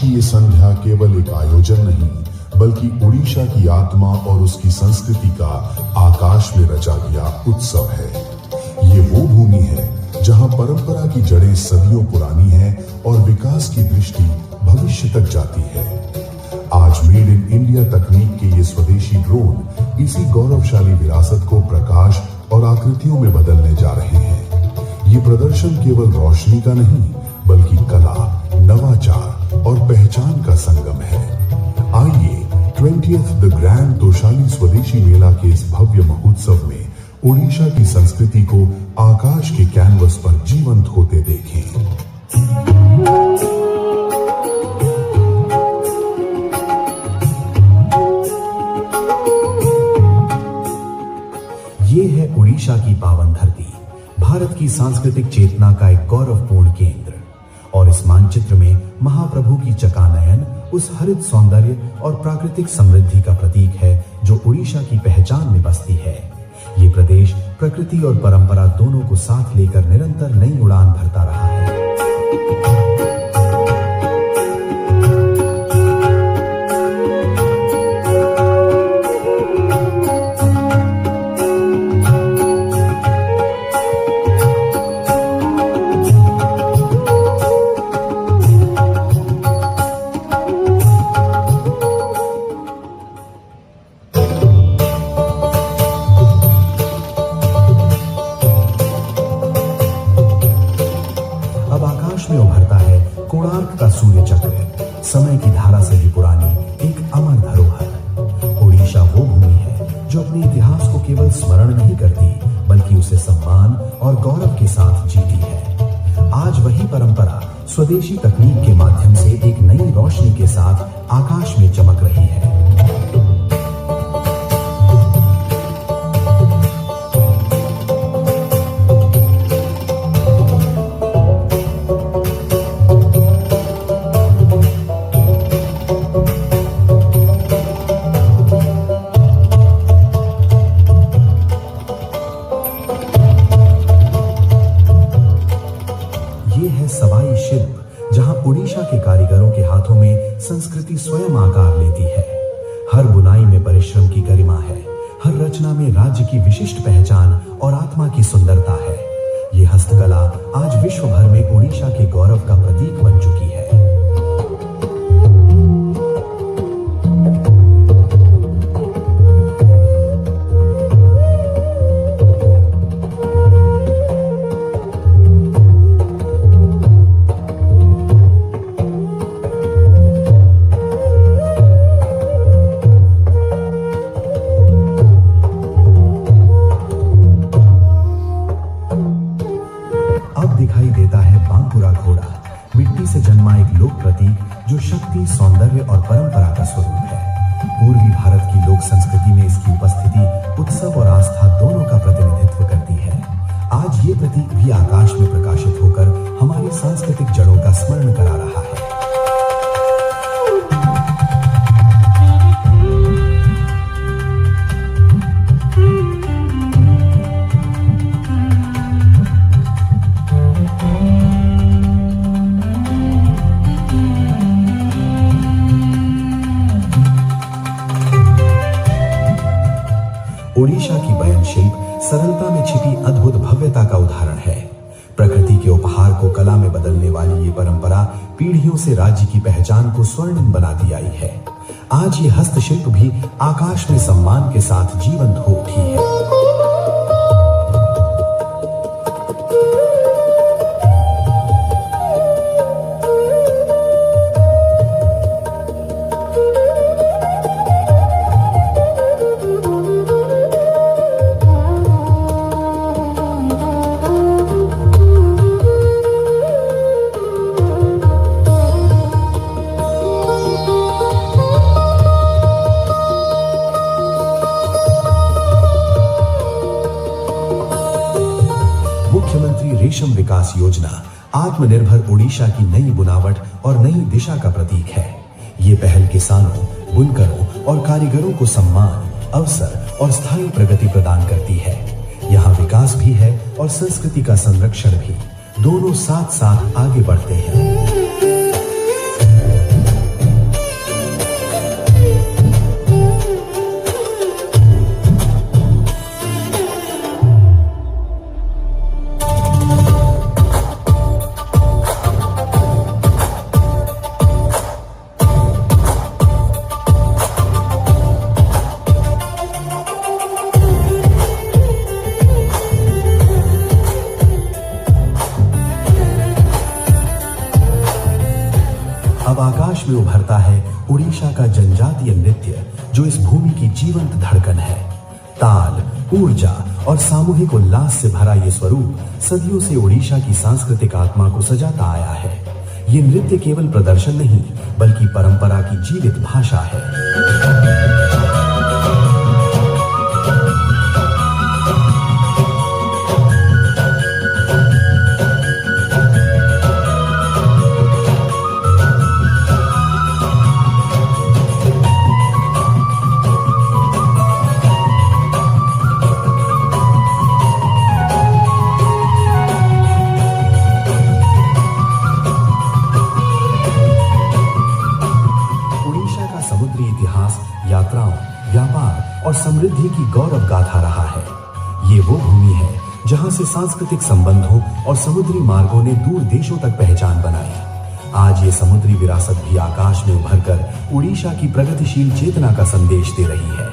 की ये संध्या केवल एक आयोजन नहीं, बल्कि उड़ीसा की आत्मा और उसकी संस्कृति का आकाश में रचा गया उत्सव है। ये वो भूमि है जहां परंपरा की जड़ें सदियों पुरानी हैं और विकास की दृष्टि भविष्य तक जाती है। आज मेड इन इंडिया तकनीक के ये स्वदेशी ड्रोन इसी गौरवशाली विरासत को प्रकाश और आकृतियों में बदलने जा रहे हैं। ये प्रदर्शन केवल रोशनी का नहीं, बल्कि कला, नवाचार और पहचान का संगम है। आइए 20th द ग्रैंड तोशाली स्वदेशी मेला के इस भव्य महोत्सव में उड़ीसा की संस्कृति को आकाश के कैनवस पर जीवंत होते देखें। ये है उड़ीसा की पावन धरती, भारत की सांस्कृतिक चेतना का एक गौरवपूर्ण केंद्र। और इस मानचित्र में महाप्रभु की चकानयन उस हरित सौंदर्य और प्राकृतिक समृद्धि का प्रतीक है जो उड़ीसा की पहचान में बसती है। ये प्रदेश प्रकृति और परंपरा दोनों को साथ लेकर निरंतर नई उड़ान भरता रहा है। में उभरता है कोणार्क का सूर्य चक्र, समय की धारा से भी पुरानी एक अमर धरोहर। उड़ीसा वो भूमि है जो अपने इतिहास को केवल स्मरण नहीं करती, बल्कि उसे सम्मान और गौरव के साथ जीती है। आज वही परंपरा स्वदेशी तकनीक के माध्यम से एक नई रोशनी के साथ आकाश में चमक रही है। ये है सवाई शिल्प, जहां उड़ीसा के कारीगरों के हाथों में संस्कृति स्वयं आकार लेती है। हर बुनाई में परिश्रम की गरिमा है, हर रचना में राज्य की विशिष्ट पहचान और आत्मा की सुंदरता है। ये हस्तकला आज विश्व भर में उड़ीसा के गौरव का प्रतीक बन चुकी है। अब दिखाई देता है बांकुरा घोड़ा, मिट्टी से जन्मा एक लोक प्रतीक जो शक्ति, सौंदर्य और परंपरा का स्वरूप है। पूर्वी भारत की लोक संस्कृति में इसकी उपस्थिति उत्सव और आस्था दोनों का प्रतिनिधित्व करती है। आज ये प्रतीक भी आकाश में प्रकाशित होकर हमारी सांस्कृतिक जड़ों का स्मरण करा रहा है। उड़ीसा की बयन शिल्प सरलता में छिपी अद्भुत भव्यता का उदाहरण है। प्रकृति के उपहार को कला में बदलने वाली ये परंपरा पीढ़ियों से राज्य की पहचान को स्वर्णिम बनाती आई है। आज ये हस्तशिल्प भी आकाश में सम्मान के साथ जीवंत हो उठी है। मुख्यमंत्री रेशम विकास योजना आत्मनिर्भर उड़ीसा की नई बुनावट और नई दिशा का प्रतीक है। ये पहल किसानों, बुनकरों और कारीगरों को सम्मान, अवसर और स्थायी प्रगति प्रदान करती है। यहाँ विकास भी है और संस्कृति का संरक्षण भी, दोनों साथ साथ आगे बढ़ते हैं। आकाश में उभरता है उड़ीसा का जनजातीय नृत्य, जो इस भूमि की जीवंत धड़कन है। ताल, ऊर्जा और सामूहिक उल्लास से भरा ये स्वरूप सदियों से उड़ीसा की सांस्कृतिक आत्मा को सजाता आया है। ये नृत्य केवल प्रदर्शन नहीं, बल्कि परंपरा की जीवित भाषा है। समुद्री इतिहास यात्राओं, व्यापार और समृद्धि की गौरव गाथा रहा है। ये वो भूमि है जहां से सांस्कृतिक संबंधों और समुद्री मार्गों ने दूर देशों तक पहचान बनाई। आज ये समुद्री विरासत भी आकाश में उभरकर उड़ीसा की प्रगतिशील चेतना का संदेश दे रही है।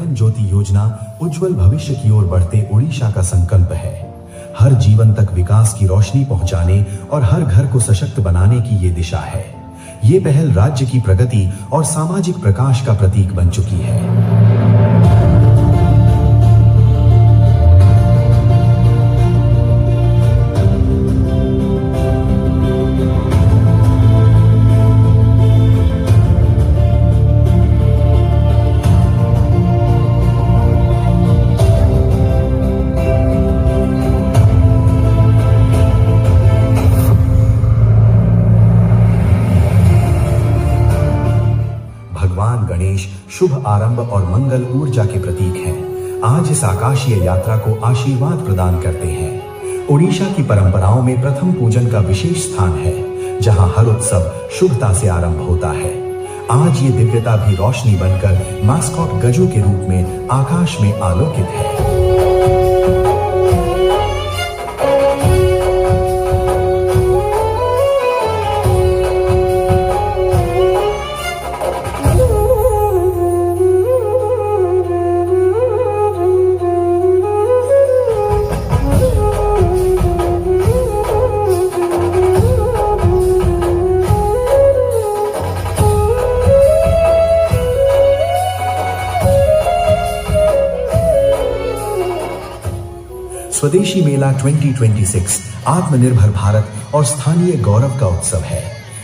ज्योति योजना उज्जवल भविष्य की ओर बढ़ते उड़ीसा का संकल्प है। हर जीवन तक विकास की रोशनी पहुंचाने और हर घर को सशक्त बनाने की ये दिशा है। ये पहल राज्य की प्रगति और सामाजिक प्रकाश का प्रतीक बन चुकी है। भगवान गणेश शुभ आरंभ और मंगल ऊर्जा के प्रतीक हैं। आज इस आकाशीय यात्रा को आशीर्वाद प्रदान करते हैं। उड़ीसा की परंपराओं में प्रथम पूजन का विशेष स्थान है, जहां हर उत्सव शुभता से आरंभ होता है। आज ये दिव्यता भी रोशनी बनकर मास्कॉट गजों के रूप में आकाश में आलोकित है। स्वदेशी मेला 2026 आत्मनिर्भर भारत और स्थानीय गौरव का उत्सव है।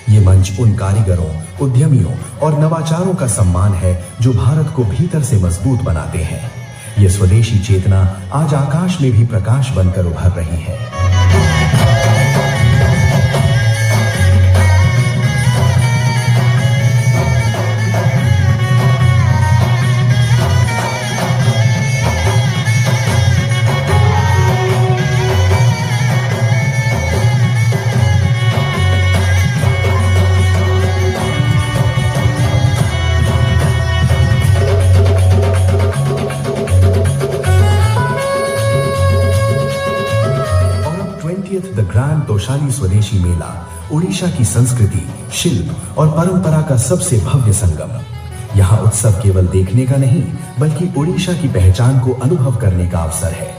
ये मंच उन कारीगरों, उद्यमियों और नवाचारों का सम्मान है जो भारत को भीतर से मजबूत बनाते हैं। ये स्वदेशी चेतना आज आकाश में भी प्रकाश बनकर उभर रही है। द ग्रैंड तोशाली स्वदेशी मेला उड़ीसा की संस्कृति, शिल्प और परंपरा का सबसे भव्य संगम। यहाँ उत्सव केवल देखने का नहीं, बल्कि उड़ीसा की पहचान को अनुभव करने का अवसर है।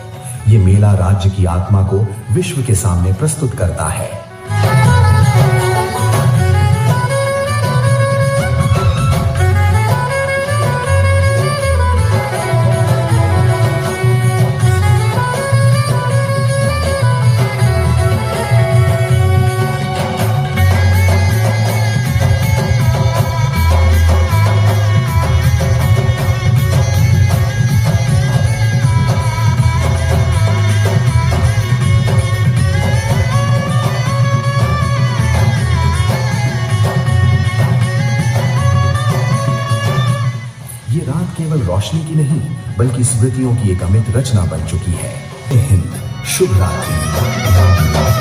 ये मेला राज्य की आत्मा को विश्व के सामने प्रस्तुत करता है। केवल रोशनी की नहीं, बल्कि स्मृतियों की एक अमिट रचना बन चुकी है। हिंद, शुभ रात्रि।